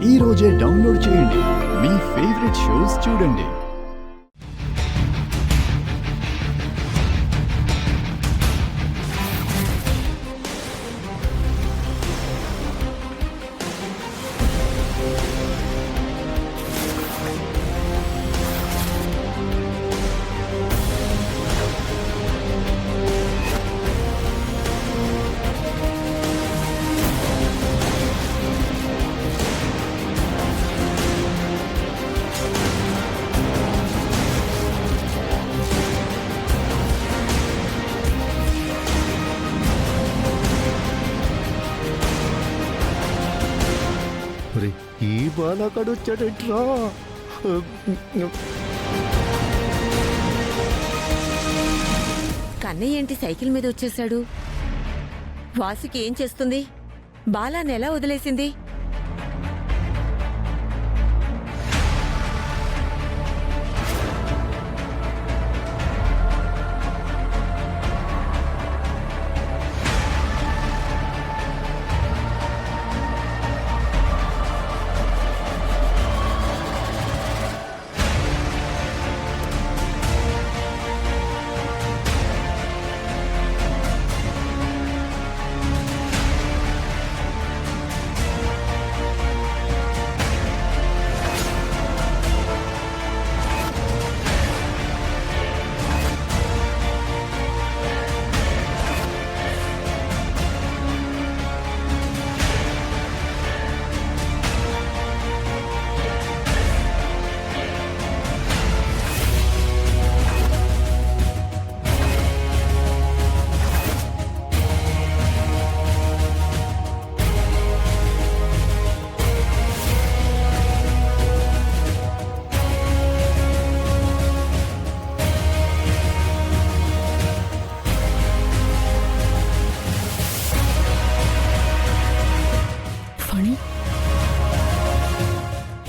ఈ రోజే డౌన్లోడ్ చేయండి. మీ ఫేవరెట్ షోస్ చూడండి. ఈ బాలగాడు వచ్చాడట్రా. కన్నయ్య ఏంటి సైకిల్ మీద వచ్చేశాడు? వాసుకి ఏం చేస్తుంది? బాలాన్ని ఎలా వదిలేసింది?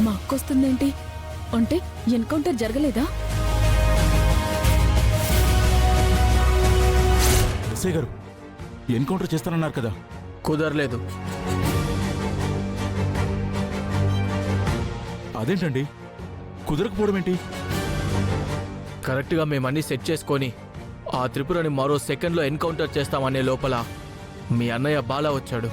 మా అక్క వస్తుందేంటి? అంటే ఎన్కౌంటర్ జరగలేదా? ఎస్ఐ గారు ఎన్కౌంటర్ చేస్తానన్నారు కదా. కుదరలేదు. అదేంటండి కుదరకపోవడం ఏంటి? కరెక్ట్గా మేమన్నీ సెట్ చేసుకొని ఆ త్రిపురని మరో సెకండ్లో ఎన్కౌంటర్ చేస్తామనే లోపల మీ అన్నయ్య బాలా వచ్చాడు.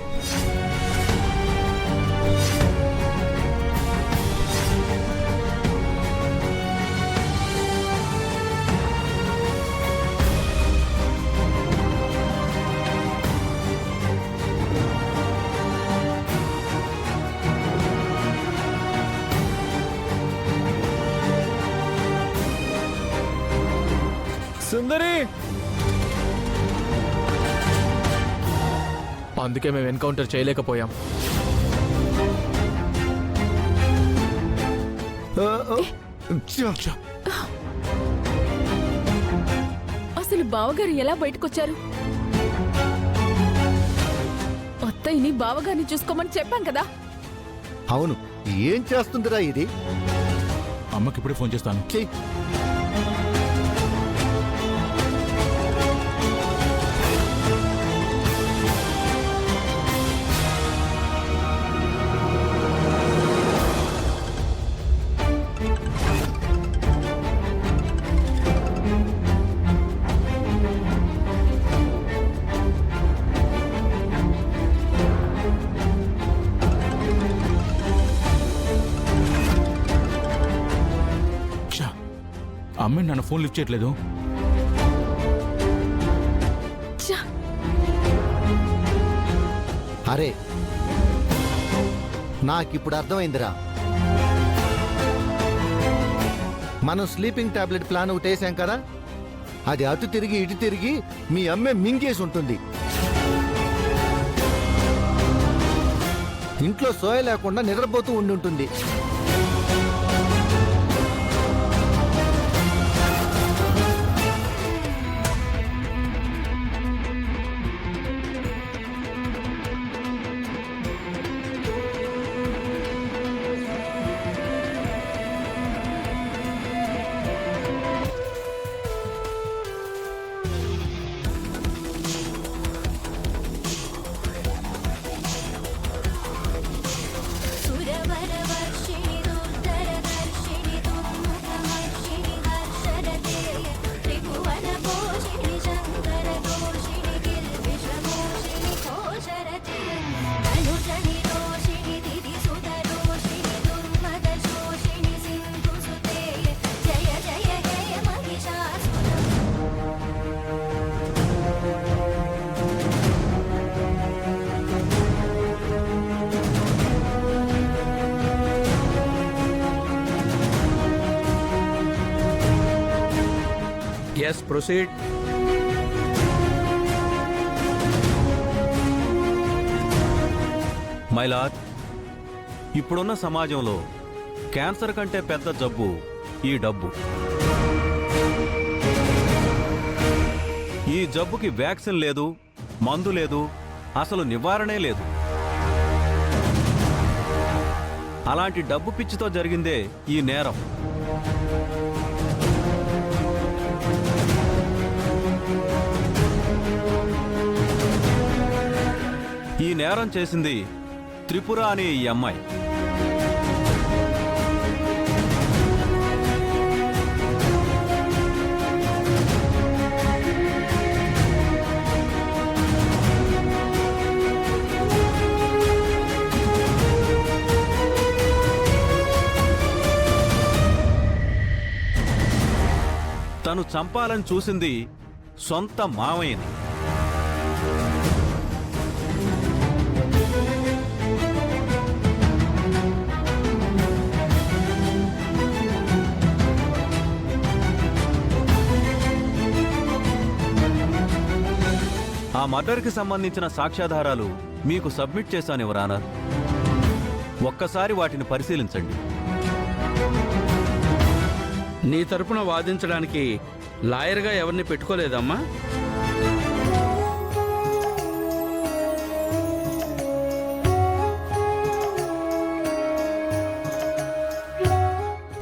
సుందరి, అందుకే మేము ఎన్కౌంటర్ చేయలేకపోయాం. అసలు బావగారు ఎలా బయటకొచ్చారు? అత్తయ్యని బావగారిని చూసుకోమని చెప్పాం కదా. అవును, ఏం చేస్తుందిరా ఇది? అమ్మకి ఇప్పుడే ఫోన్ చేస్తాను. చెయ్. అమ్మాయి నన్ను ఫోన్ లిఫ్ట్ చేయట్లేదు. అరే, నాకిప్పుడు అర్థమైందిరా. మనం స్లీపింగ్ టాబ్లెట్ ప్లాన్ ఒకటి వేసాం కదా, అది అటు తిరిగి ఇటు తిరిగి మీ అమ్మే మింగేసి ఉంటుంది. ఇంట్లో సోయ లేకుండా నిద్రపోతూ ఉండి ఉంటుంది. సురవర ఎస్ ప్రొసీడ్. మైలార్, ఇప్పుడున్న సమాజంలో క్యాన్సర్ కంటే పెద్ద జబ్బు ఈ డబ్బు. ఈ జబ్బుకి వ్యాక్సిన్ లేదు, మందు లేదు, అసలు నివారణే లేదు. అలాంటి డబ్బు పిచ్చితో జరిగిందే ఈ నేరం. ఈ నేరం చేసింది త్రిపుర అనే ఈ అమ్మాయి. తను చంపాలని చూసింది సొంత మావయ్యని. ఆ మర్డర్కి సంబంధించిన సాక్ష్యాధారాలు మీకు సబ్మిట్ చేశాను యువర్ ఆనర్. ఒక్కసారి వాటిని పరిశీలించండి. నీ తరపున వాదించడానికి లాయర్గా ఎవరిని పెట్టుకోలేదమ్మా?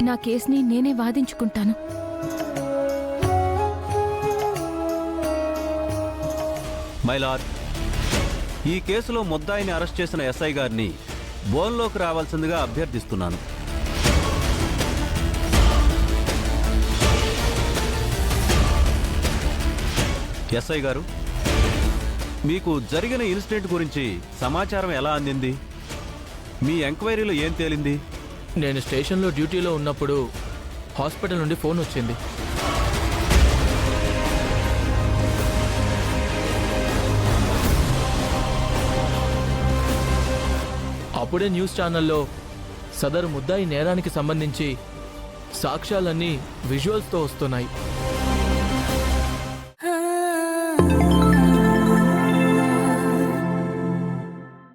నా కేసుని నేనే వాదించుకుంటాను. మైలార్, ఈ కేసులో ముద్దాయిని అరెస్ట్ చేసిన ఎస్ఐ గారిని బోన్లోకి రావాల్సిందిగా అభ్యర్థిస్తున్నాను. ఎస్ఐ గారు, మీకు జరిగిన ఇన్సిడెంట్ గురించి సమాచారం ఎలా అందింది? మీ ఎంక్వైరీలో ఏం తేలింది? నేను స్టేషన్లో డ్యూటీలో ఉన్నప్పుడు హాస్పిటల్ నుండి ఫోన్ వచ్చింది. అప్పుడే న్యూస్ ఛానల్లో సదరు ముద్దాయి నేరానికి సంబంధించి సాక్ష్యాలన్నీ విజువల్స్తో వస్తున్నాయి.